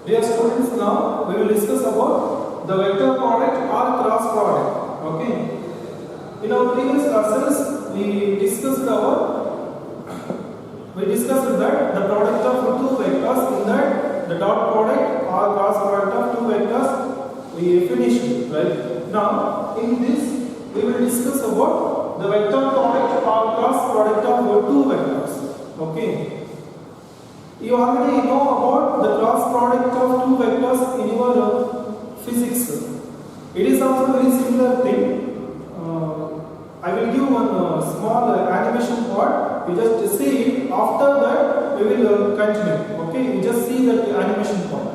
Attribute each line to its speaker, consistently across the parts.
Speaker 1: Dear students, now we will discuss about the vector product or cross product. Okay. In our previous classes, we discussed that the product of two vectors, in that the dot product or cross product of two vectors we finished, right? Now in this we will discuss about the vector product or cross product of two vectors. Okay. You already know about the cross product of two vectors in your physics. It is also a very similar thing. I will give one small animation part. You just see it. After that, we will continue. Okay, you just see that animation part.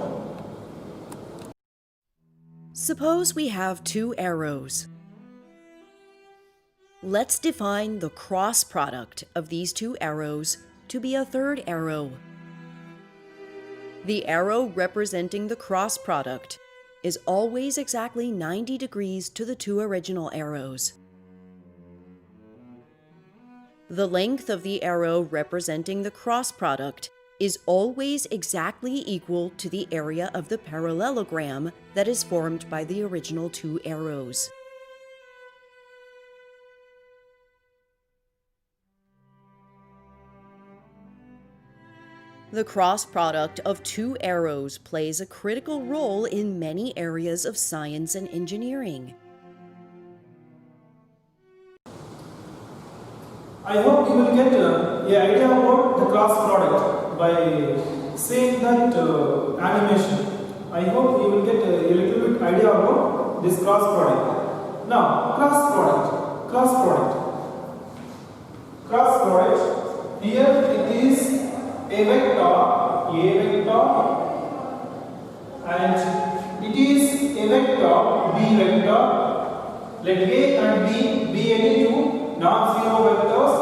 Speaker 2: Suppose we have two arrows. Let's define the cross product of these two arrows to be a third arrow. The arrow representing the cross product is always exactly 90 degrees to the two original arrows. The length of the arrow representing the cross product is always exactly equal to the area of the parallelogram that is formed by the original two arrows. The cross product of two arrows plays a critical role in many areas of science and engineering.
Speaker 1: I hope you will get an idea about the cross product by seeing that animation. I hope you will get a little bit idea about this cross product. Now, cross product. Here it is a vector, and it is a vector, B vector. Let A and B be any two non-zero vectors.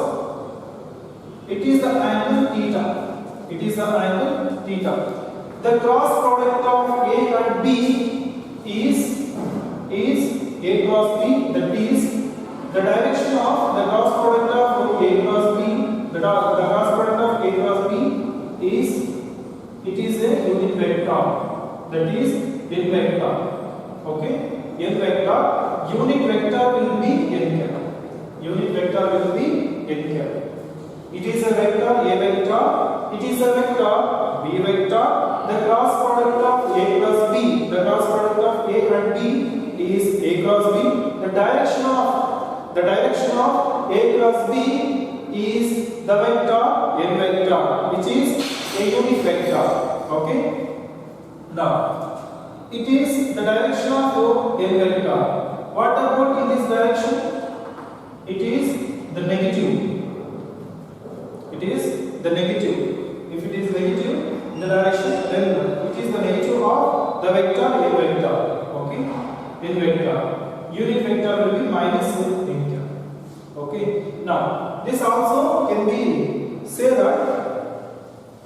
Speaker 1: It is the angle theta. The cross product of A and B is A cross B. That is the direction of the cross product of A cross B. The cross product of A cross B is a unit vector. That is n vector. Okay, n vector. Unit vector will be n cap. It is a vector A vector. It is a vector B vector. The cross product of A plus B. The cross product of A and B is A cross B. The direction of A plus B is the vector n vector, which is a unit vector. Okay. Now, it is the direction of n vector. What about in this direction? It is the negative. If it is negative in the direction, then it is the negative of the vector n vector. Okay, n vector. Unit vector will be minus n cap. Okay. Now, this also can be say that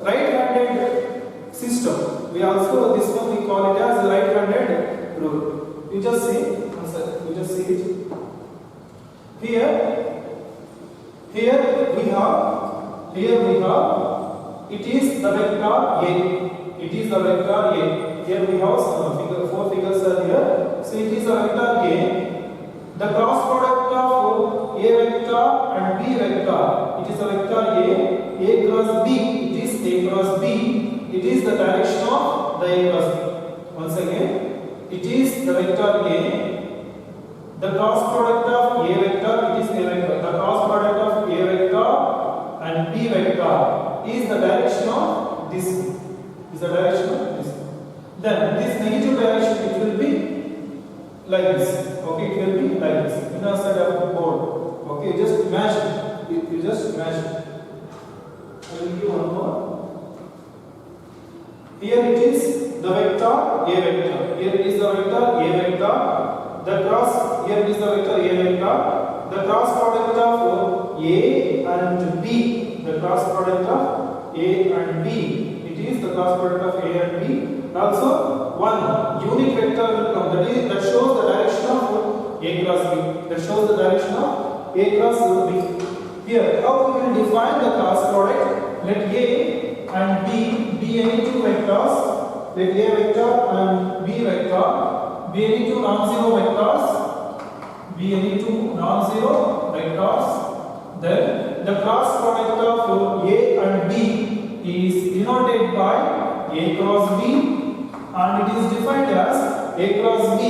Speaker 1: right-handed system. We also this one we call it as right-handed rule. You just see it. Here we have it is the vector A. Here we have four figures are here. So it is a vector A. The cross product of A vector and B vector. It is a vector A cross B. It is A cross B. It is the direction of the A cross B. Once again, it is the vector A. The cross product of A vector, it is A vector. The cross product of A vector and B vector is the direction of this. Then this negative direction, it will be like this. Okay, it will be like this. Inner side of the board. Okay, just imagine. I will give one more. Here it is the vector A vector. Here it is the vector A vector. Here is the vector A vector. The cross product of A and B. The cross product of A and B. It is the cross product of A and B. Also, one unit vector will come. That shows the direction of A cross B. That shows the direction of A cross B. Here, how we will define the cross product? Let A and B be any two vectors. let A vector and B vector be any two non-zero vectors, then the cross product of A and B is denoted by A cross B, and it is defined as A cross B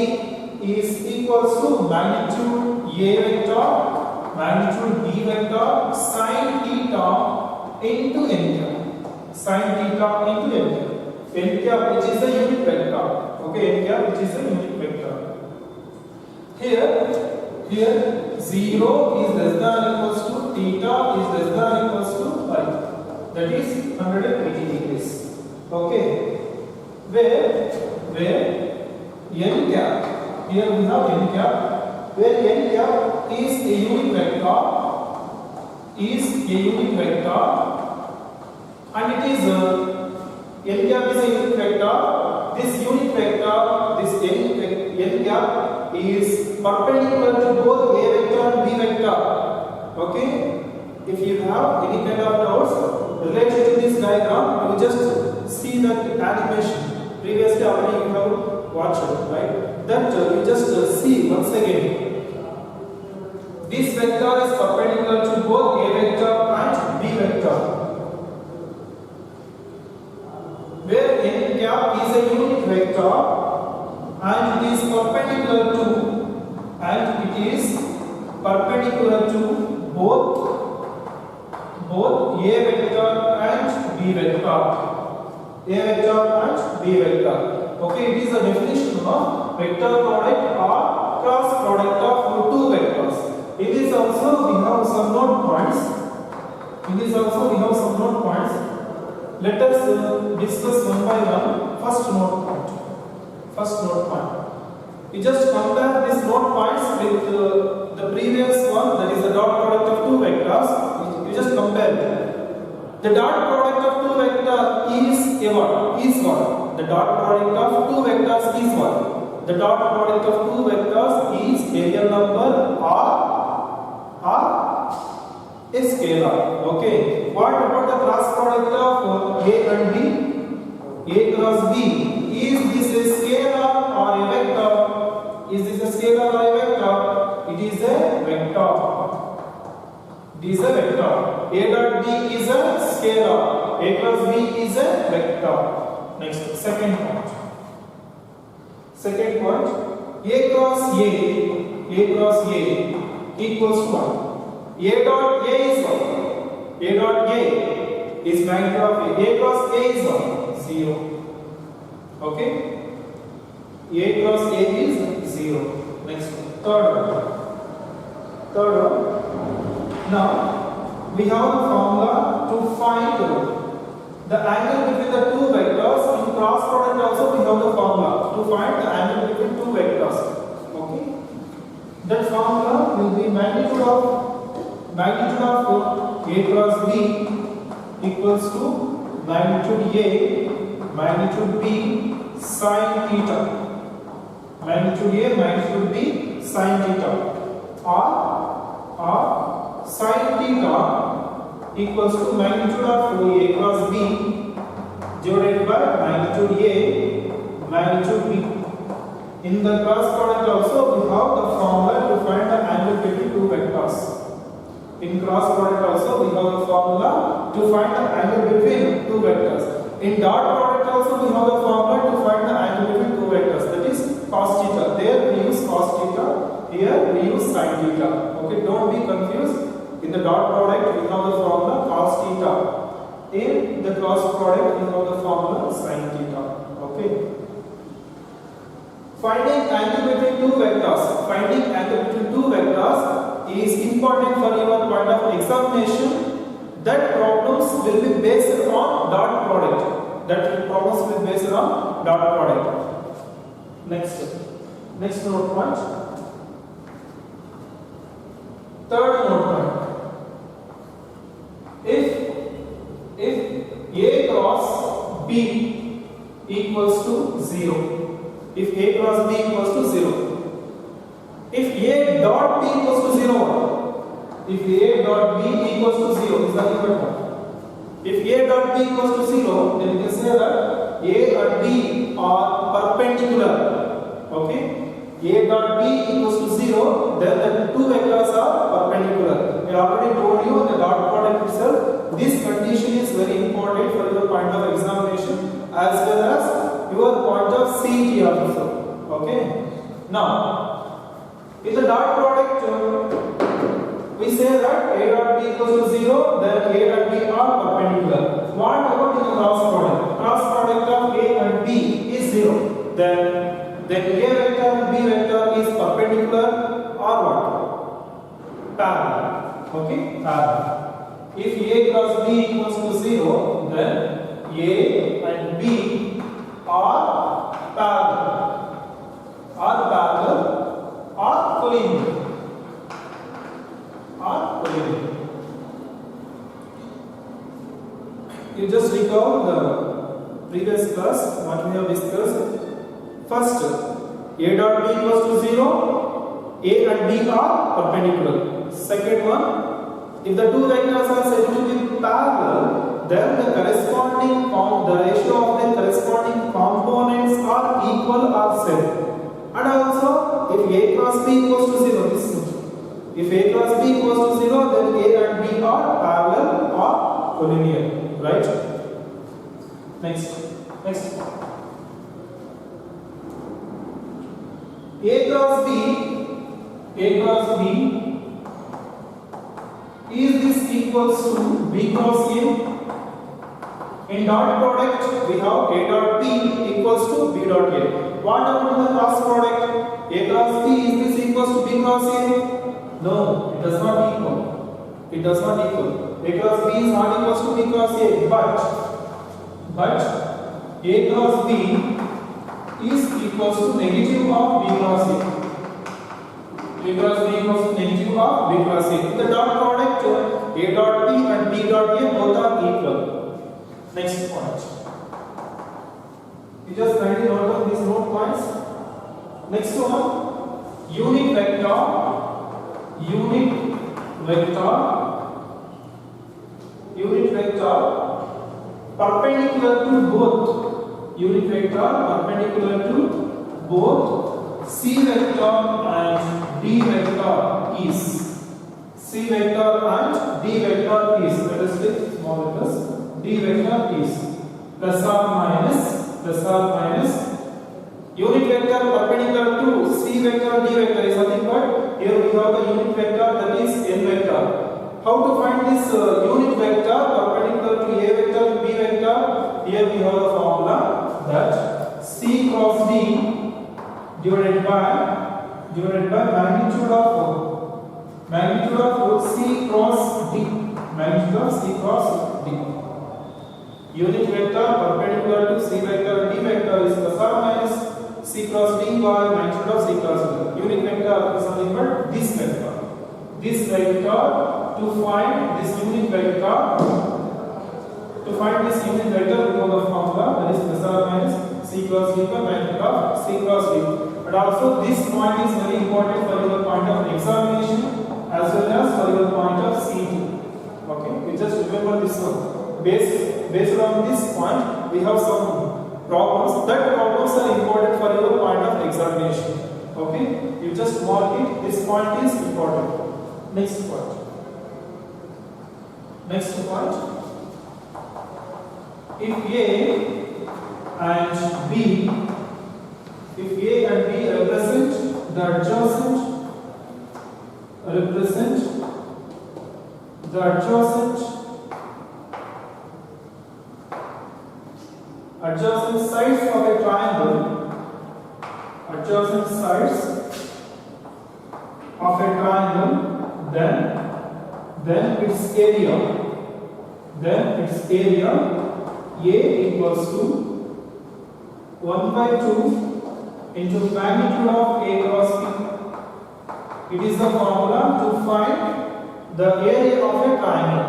Speaker 1: is equals to magnitude A vector, magnitude B vector, sin theta into n cap. Sin theta into n cap. N cap which is a unit vector. Okay, n cap which is a unit vector. Here 0 is less than or equals to theta is less than or equals to pi. That is 180 degrees. Okay. Where n cap, here we have n cap, where n cap is a unit vector, and it is n cap is a unit vector. This unit vector, this n cap is perpendicular to both A vector and B vector. Okay. If you have any kind of doubts related to this diagram, you just see that animation. Previously already you have watched it, right? That you just see once again. This vector is perpendicular to both A vector and B vector. Where n cap is a unit vector and it is perpendicular to both A vector and B vector. Okay, it is a definition of vector product or cross product of two vectors. In this also we have some note points. Let us discuss one by one. First note point. You just compare these note points with the previous one, that is the dot product of two vectors. You just compare them. The dot product of two vectors is what? The dot product of two vectors is what? The dot product of two vectors is a real number or a scalar. Okay. What about the cross product of A and B? A cross B. Is this a scalar or a vector? It is a vector. A dot B is a scalar. A cross B is a vector. Next, second point. A cross A equals to 1. A dot A is what? A dot A is magnitude of A. A cross A is what? 0. Okay? A cross A is 0. Next one. Third one. Now we have the formula to find the angle between the two vectors. In cross product also we have the formula to find the angle between two vectors. Okay? That formula will be magnitude of A cross B equals to magnitude A, magnitude B sin theta. Magnitude A, magnitude B sin theta. Or sin theta equals to magnitude of A cross B divided by magnitude A, magnitude B. In the cross product also we have the formula to find the angle between two vectors. In cross product also we have the formula to find the angle between two vectors. In dot product also we have the formula to find the angle between two vectors. That is cos theta. There we use cos theta. Here we use sin theta. Okay, don't be confused. In the dot product we have the formula cos theta. In the cross product we have the formula sin theta. Okay. Finding angle between two vectors is important for your point of examination. That problems will be based on dot product. Next note point. Third note point. If A cross B equals to 0. If A cross B equals to 0. If A dot B equals to 0, if A dot B equals to 0 is the equal one. If A dot B equals to 0, then we can say that A and B are perpendicular. Okay, A dot B equals to 0, then the two vectors are perpendicular. I already told you the dot product itself. This condition is very important for your point of examination as well as your point of CET also. Okay. Now, if the dot product we say that A dot B equals to 0, then A and B are perpendicular. What about in the cross product? Cross product of A and B is 0. Then A vector and B vector is perpendicular or what? Parallel. Okay, parallel. If A cross B equals to 0, then A and B are parallel, or collinear. You just recall the previous class what we have discussed. First, A dot B equals to 0, A and B are perpendicular. Second one, if the two vectors are said to be parallel, then the ratio of their corresponding components are equal or same. And also, if A cross B equals to 0, if A cross B equals to 0, then A and B are parallel or collinear, right? Next. A cross B, is this equals to B cross A? In dot product, we have A dot B equals to B dot A. What about the cross product? A cross B, is this equals to B cross A? No, it does not equal. A cross B is not equals to B cross A, but A cross B is equals to negative of B cross A. A cross B equals to negative of B cross A. In the dot product, A dot B and B dot A both are equal. Next point. You just kindly note down these note points. Next one, unit vector perpendicular to both C vector and D vector is. Let us take small letters. D vector is plus or minus. Unit vector perpendicular to C vector, D vector is nothing but here we have the unit vector, that is N vector. How to find this unit vector perpendicular to A vector and B vector? Here we have the formula that C cross D divided by magnitude of C cross D. Unit vector perpendicular to C vector and D vector is plus or minus C cross D by magnitude of C cross D. Unit vector is nothing but this vector. To find this unit vector, we have the formula that is plus or minus C cross D by magnitude of C cross D. But also this point is very important for your point of examination as well as for your point of CET. Okay, you just remember this one. Based on this point, we have some problems. That problems are important for your point of examination. Okay, you just mark it. This point is important. Next point. If A and B represent the adjacent sides of a triangle, then its area A equals to 1/2 into magnitude of A cross B. It is the formula to find the area of a triangle.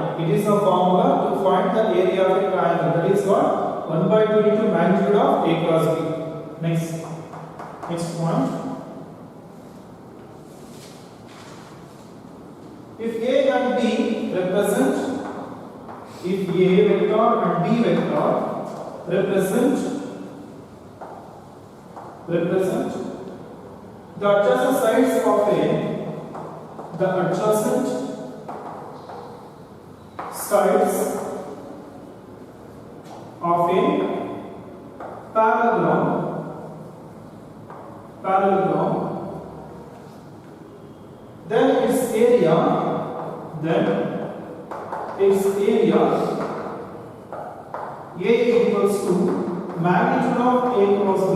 Speaker 1: That is what? 1/2 into magnitude of A cross B. Next point. If A and B represent, if A vector and B vector represent represent the adjacent sides of the adjacent sides of a parallelogram, then its area A equals to magnitude of A cross B.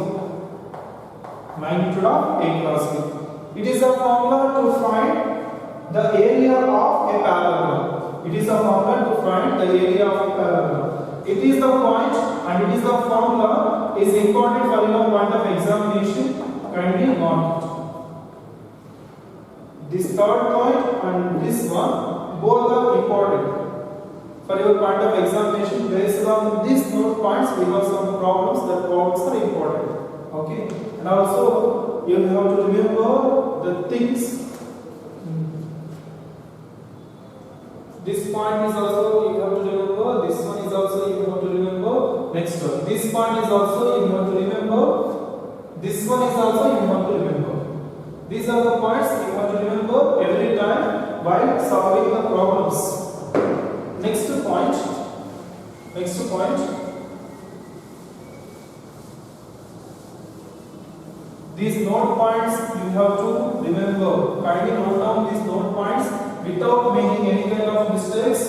Speaker 1: Magnitude of A cross B. It is a formula to find the area of a parallelogram. It is a formula to find the area of a parallelogram. It is the point and it is the formula is important for your point of examination. Kindly note it. This third point and this one both are important for your point of examination. Based on these note points, we have some problems. That problems are important. Okay, and also you have to remember the things. This point is also you have to remember. This one is also you have to remember. Next one. This point is also you have to remember. This one is also you have to remember. These are the points you have to remember every time while solving the problems. Next point. These note points you have to remember. Kindly note down these note points without making any kind of mistakes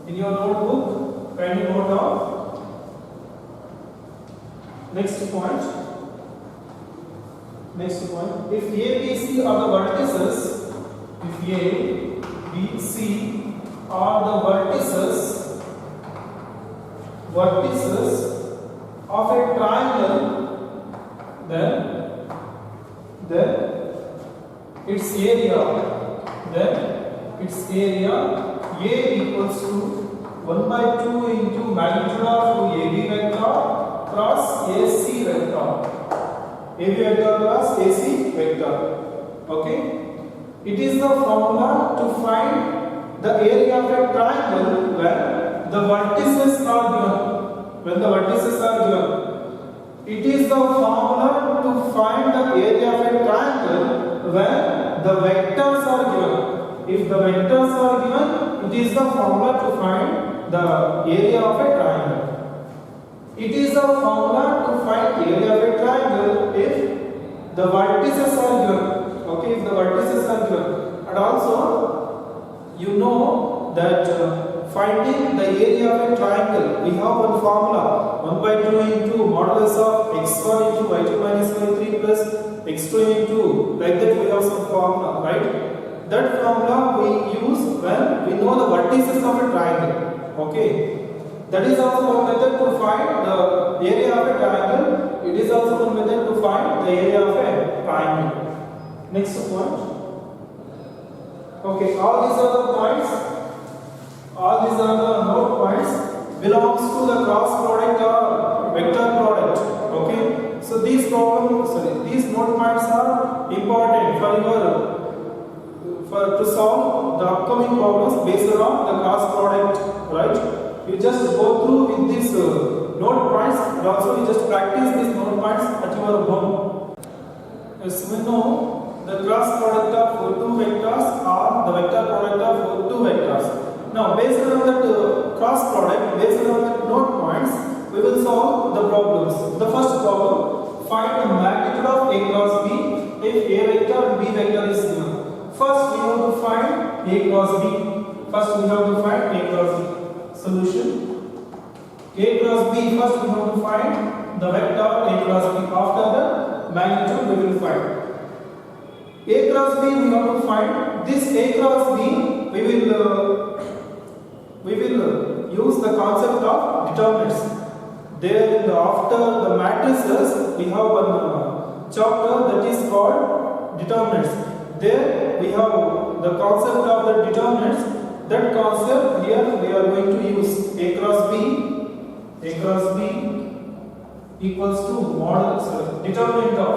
Speaker 1: in your notebook. Kindly note down. Next point. If A, B, C are the vertices, of a triangle, then its area A equals to 1 by 2 into magnitude of AB vector cross AC vector. AB vector cross AC vector. Okay. It is the formula to find the area of a triangle when the vertices are given. It is the formula to find the area of a triangle when the vectors are given. If the vectors are given, it is the formula to find the area of a triangle. It is the formula to find the area of a triangle if the vertices are given. Okay, if the vertices are given. And also, you know that finding the area of a triangle, we have one formula 1 by 2 into modulus of x1 into y2 minus y3 plus x2 into, like that we have some formula, right? That formula we use when we know the vertices of a triangle. Okay, that is also one method to find the area of a triangle. It is also one method to find the area of a triangle. Next point. Okay, all these are the points. All these are the note points belongs to the cross product or vector product. Okay, so these note points are important for to solve the upcoming problems based on the cross product, right? You just go through with these note points and also you just practice these note points at your home. As we know, the cross product of two vectors or the vector product of two vectors. Now, based on that cross product, based on that note points, we will solve the problems. The first problem, find the magnitude of A cross B if A vector and B vector is given. First, we have to find A cross B. Solution. A cross B, first we have to find the vector A cross B. After the magnitude, we will find. A cross B, we have to find this A cross B. We will use the concept of determinants. There, after the matrices, we have one chapter that is called determinants. There, we have the concept of the determinants. That concept here we are going to use A cross B equals to determinant of.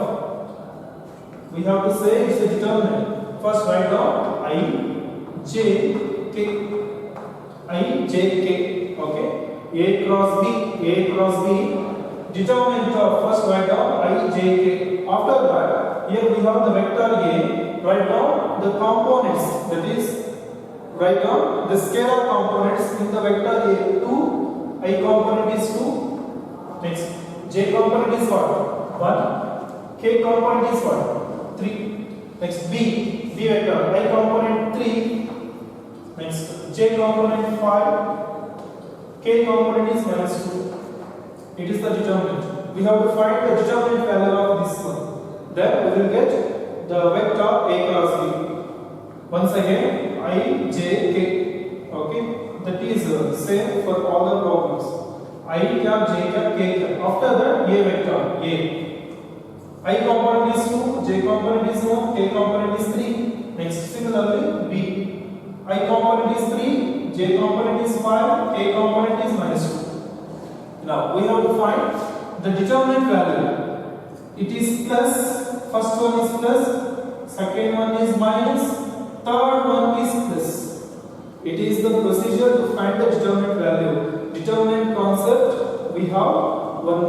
Speaker 1: We have to say it's a determinant. First, write down I, J, K. Okay, A cross B determinant of first write down I, j, k. After that, here we have the vector A. Write down the components, that is, write down the scalar components in the vector A. 2, I component is 2. Next, j component is what? 1. K component is what? 3. Next, B vector, I component 3. Next, j component 5. K component is -2. It is the determinant. We have to find the determinant value of this one. Then we will get the vector A cross B. Once again, I, j, k. Okay, that is same for all the problems. I cap, j cap, k cap. After that, A vector A. I component is 2, j component is 1, k component is 3. Next, similarly, B. I component is 3, j component is 5, k component is -2. Now we have to find the determinant value. It is plus, first one is plus, second one is minus, third one is plus. It is the procedure to find the determinant value. Determinant concept, we have one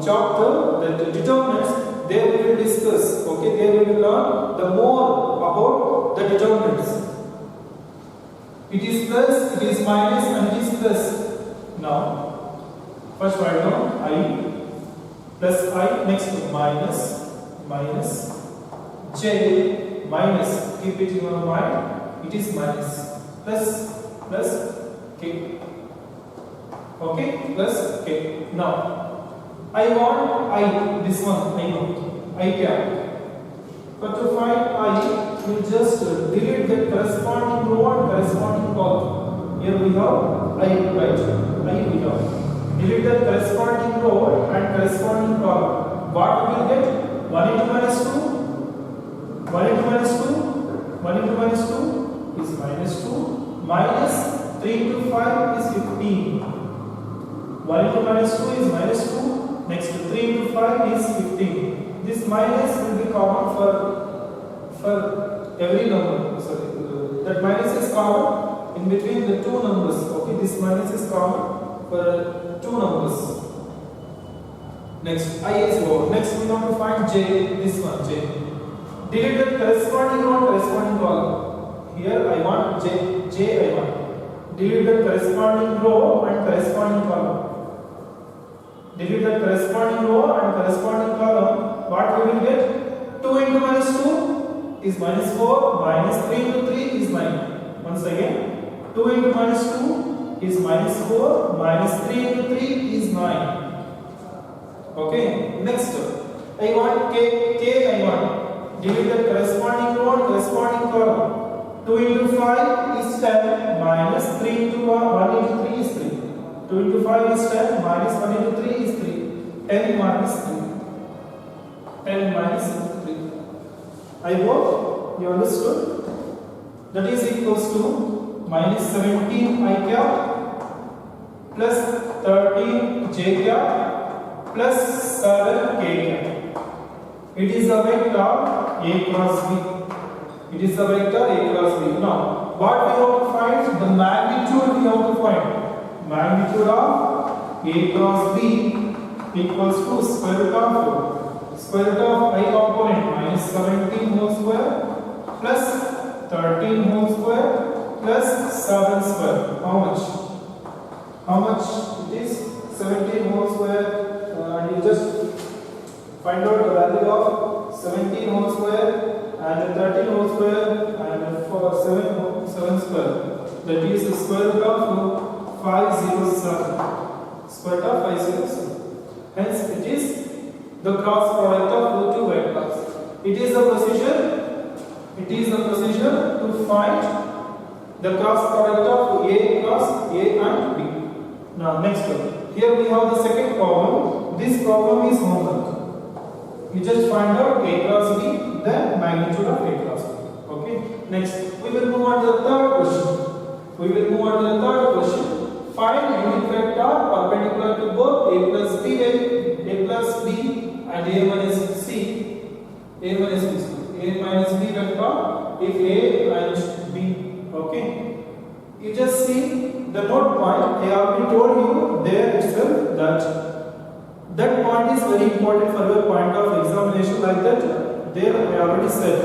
Speaker 1: chapter that determinants, there we will discuss. Okay, there we will learn the more about the determinants. It is plus, it is minus, and it is plus. Now, first write down I plus I, next minus, minus, j, minus, keep it in your mind, it is minus, plus, plus, k. Okay, plus k. Now, I want I, this one, I know, I cap. But to find I, we just delete the corresponding row and corresponding column. Here we have I, right? I we have. Delete the corresponding row and corresponding column. What we will get? 1 into minus 2. 1 into minus 2. 1 into minus 2 is minus 2. Minus 3 into 5 is 15. 1 into minus 2 is minus 2. Next 3 into 5 is 15. This minus will be common for every number. Sorry, that minus is common in between the two numbers. Okay, this minus is common for two numbers. Next, I is over. Next, we have to find j. This one, j. Delete the corresponding row and corresponding column. Here I want j. I want. Delete the corresponding row and corresponding column. Delete the corresponding row and corresponding column. What we will get? 2 into minus 2 is minus 4, minus 3 into 3 is 9. Once again, 2 into minus 2 is minus 4, minus 3 into 3 is 9. Okay, next, I want k I want. Delete the corresponding row and corresponding column. 2 into 5 is 10, minus 3 into 1 into 3 is 3. 2 into 5 is 10, minus 1 into 3 is 3. 10 minus 3. 10 minus 3. I hope you understood. That is equals to minus 17 I cap plus 13 j cap plus 7 k cap. It is a vector A cross B. It is a vector A cross B. Now, what we have to find? The magnitude we have to find. Magnitude of A cross B equals to square root of I component minus 17 whole square plus 13 whole square plus 7 square. How much? How much it is? 17 whole square, and you just find out the value of 17 whole square and 13 whole square and for 7 square. That is the square root of 507. Square root of 507. Hence it is the cross product of two vectors. It is a procedure. It is a procedure to find the cross product of A cross A and B. Now next one. Here we have the second problem. This problem is homework. You just find out A cross B, the magnitude of A cross B. Okay. Next, we will move on to the third question. Find unit vector perpendicular to both A plus B and A minus C. A minus B vector if A and B. Okay. You just see the note point. I already told you there itself that That point is very important for your point of examination, like that. There I already said.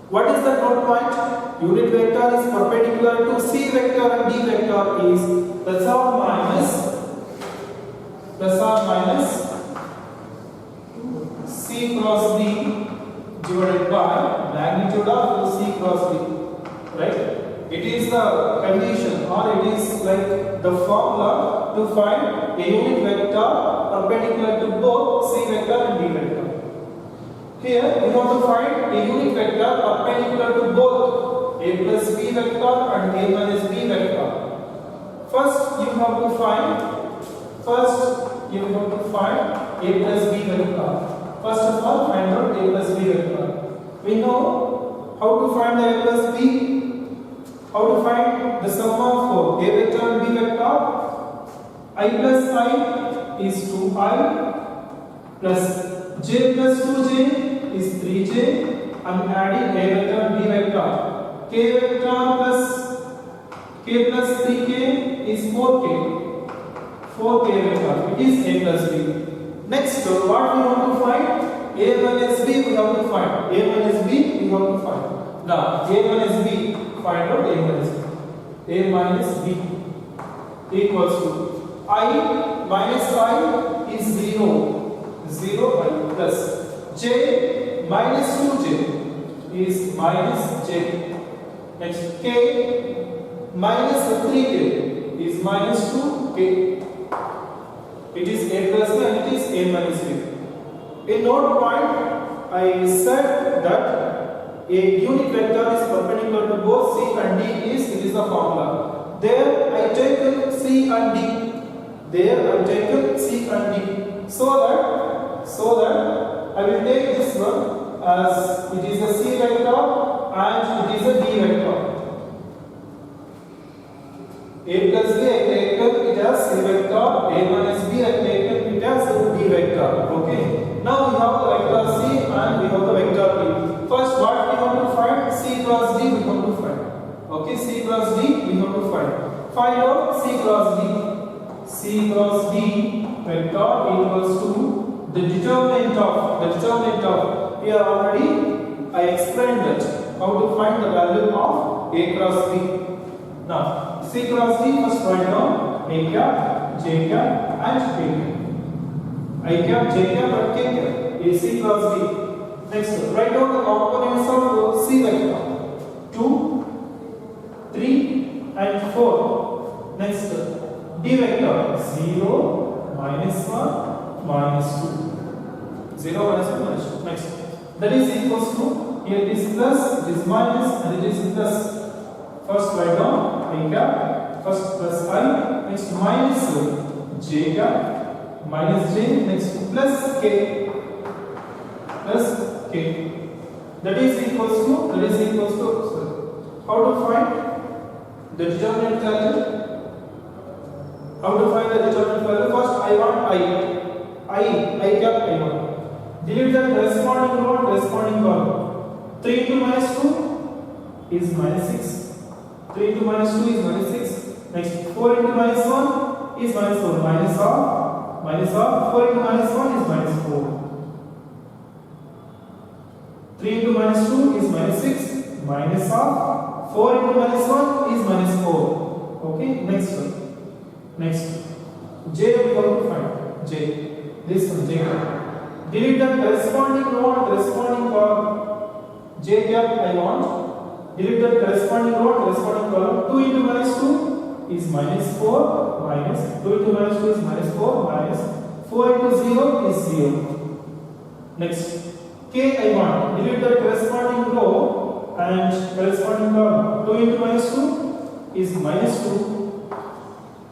Speaker 1: What is the node point? Unit vector is perpendicular to C vector and D vector is plus or minus C cross D divided by magnitude of C cross D, right? It is the condition, or it is like the formula to find a unit vector perpendicular to both C vector and D vector. Here we want to find a unit vector perpendicular to both A plus B vector and A minus B vector. First you have to find A plus B vector. First of all, find out A plus B vector. We know how to find the A plus B. How to find the sum of A vector and B vector? I plus I is 2I plus J plus 2J is 3J. I am adding A vector and B vector. K vector plus 3K is 4K. 4K vector. It is A plus B. Next, what we want to find? A minus B we have to find. A minus B we have to find. Now, A minus B, find out A minus B. A minus B equals to I minus I is 0. 0 plus J minus 2J is minus J. Next, K minus 3K is minus 2K. It is A plus B and it is A minus B. In node point, I said that a unit vector is perpendicular to both C and D it is the formula. There I taken C and D. So that I will take this one as it is a C vector and it is a D vector. A plus B I taken it as C vector, A minus B I taken it as D vector. Okay. Now we have the vector C and we have the vector D. First, what we have to find? C cross D we have to find. Okay, C cross D we have to find. Find out C cross D. C cross D vector equals to the determinant of. Here already I explained that how to find the value of A cross B. Now, C cross D first write down A cap, J cap and K cap. I cap, J cap and K cap is C cross D. Next, write down the components of C vector 2, 3 and 4. Next, D vector 0, minus 1, minus 2. 0, minus 1, minus 2. Next, that is equals to, here it is plus, it is minus and it is plus. First write down I cap, first plus I, next minus J cap, minus J, next plus K, that is equals to, how to find the determinant value? First I want I cap I want. Delete the corresponding column. 3 into minus 2 is minus 6. 3 into minus 2 is minus 6. Next, 4 into minus 1 is minus 4. Minus of 4 into minus 1 is minus 4. 3 into minus 2 is minus 6. Minus of 4 into minus 1 is minus 4. Okay, next one. J we have to find. J. This one, J cap. Delete the corresponding column. J cap I want. Delete the corresponding column. 2 into minus 2 is minus 4, minus 2 into minus 2 is minus 4, minus 4 into 0 is 0. Next, K I want. Delete the corresponding row and corresponding column. 2 into minus 2 is minus 2.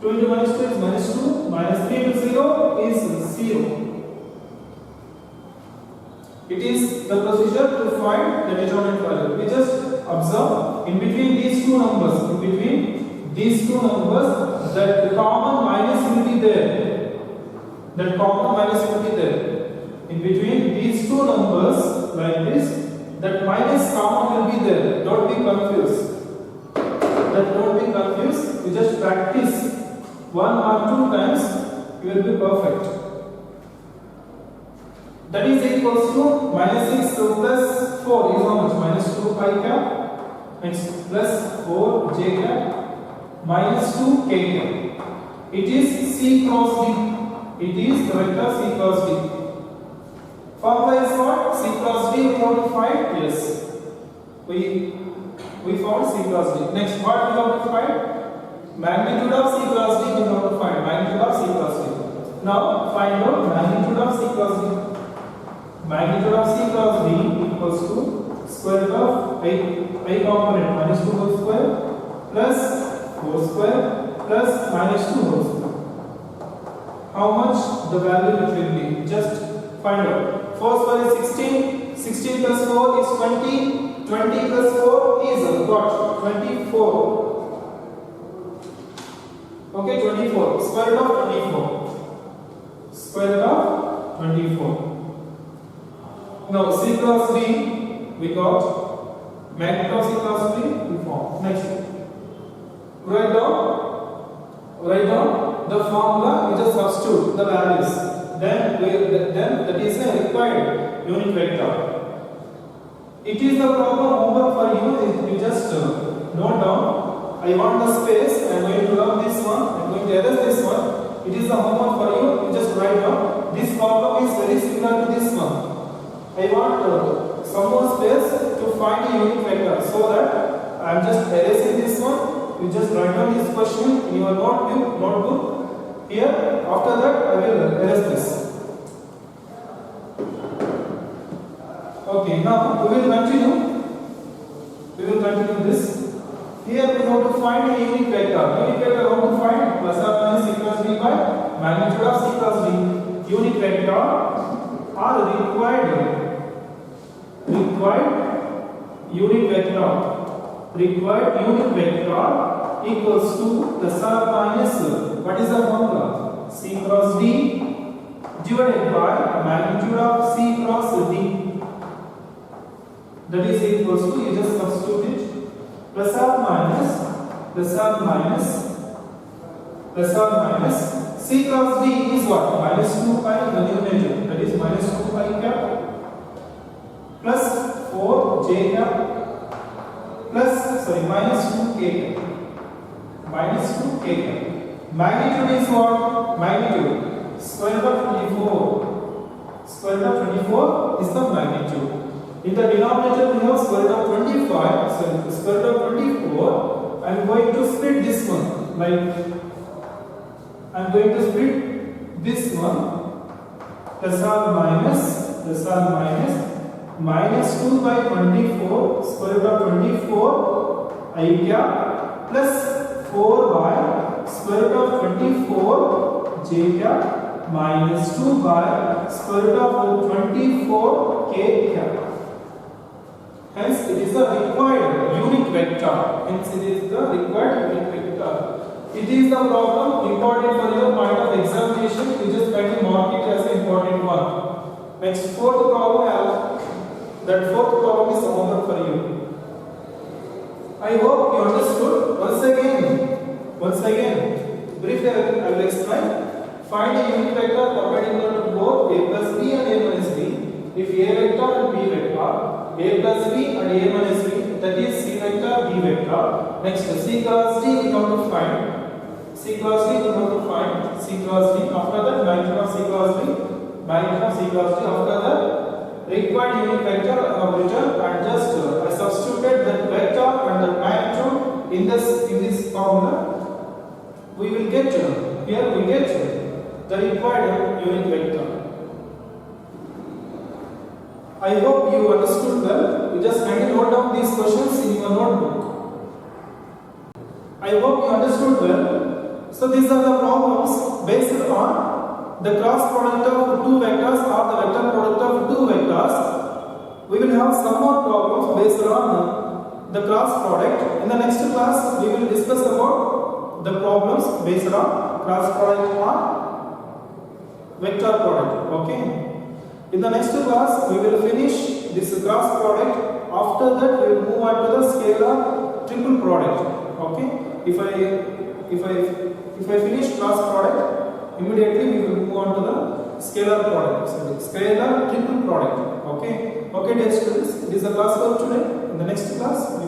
Speaker 1: 2 into minus 2 is minus 2, minus 3 into 0 is 0. It is the procedure to find the determinant value. We just observe in between these two numbers, that the common minus will be there. In between these two numbers, like this, that minus common will be there. Don't be confused. You just practice 1 or 2 times, you will be perfect. That is equals to minus 6 plus 4 is how much? Minus 2 pi cap. Next plus 4 j cap minus 2 k cap. It is C cross D. It is the vector C cross D. Formula is what? C cross D we have to find? Yes. We found C cross D. Next, what we have to find? Magnitude of C cross D we have to find. Magnitude of C cross D. Now find out magnitude of C cross D. Magnitude of C cross D equals to square root of I component minus 2 whole square plus 4 square plus minus 2 whole square. How much the value it will be? Just find out. 4 square is 16. 16 plus 4 is 20. 20 plus 4 is what? 24. Okay, 24. Square root of 24. Square root of 24. Now C cross D we got. Magnitude of C cross D we found. Next, write down the formula. You just substitute the values. Then that is a required unit vector. It is the proper homework for you. You just note down. I want the space. I am going to love this one. I am going to erase this one. It is the homework for you. You just write down. This problem is very similar to this one. I want some more space to find a unit vector, so that I am just erasing this one. You just write down this question in your notebook here. After that, I will erase this. Okay, now we will continue. This. Here we have to find a unit vector. Unit vector how to find? Plus or minus C cross D by magnitude of C cross D. Unit vector are required unit vector equals to plus or minus, what is the formula? C cross D divided by magnitude of C cross D. That is equals to, you just substitute it, plus or minus C cross D is what? Minus 2 pi in the numerator. That is minus 2 pi cap plus 4 j cap plus minus 2 k cap. Minus 2 k cap. Magnitude is what? Magnitude square root of 24. Square root of 24 is the magnitude. In the denominator we have square root of 25. So square root of 24. I am going to split this one. Like I am going to split this one. Plus or minus minus 2 by 24 square root of 24 I cap plus 4 by square root of 24 j cap minus 2 by square root of 24 k cap. Hence it is the required unit vector. It is the problem important for your point of examination. You just kindly mark it as an important one. Next, fourth problem is the homework for you. I hope you understood. Once again, briefly I will explain. Find a unit vector perpendicular to both a plus b and a minus b. If a vector and b vector, a plus b and a minus b, that is c vector, b vector. Next, C cross D we have to find. C cross D. After that, magnitude of C cross D. After that, required unit vector I have written, and just I substituted that vector and the magnitude in this formula. We will get the required unit vector. I hope you understood well. You just kindly note down these questions in your notebook. I hope you understood well. So these are the problems based on the cross product of two vectors or the vector product of two vectors. We will have some more problems based on the cross product. In the next class, we will discuss about the problems based on cross product or vector product. Okay. In the next class, we will finish this cross product. After that, we will move on to the scalar triple product. Okay. If I finish cross product, Immediately we will move on to the scalar product. So scalar triple product. Okay. Okay, dear students. It is the class for today. In the next class,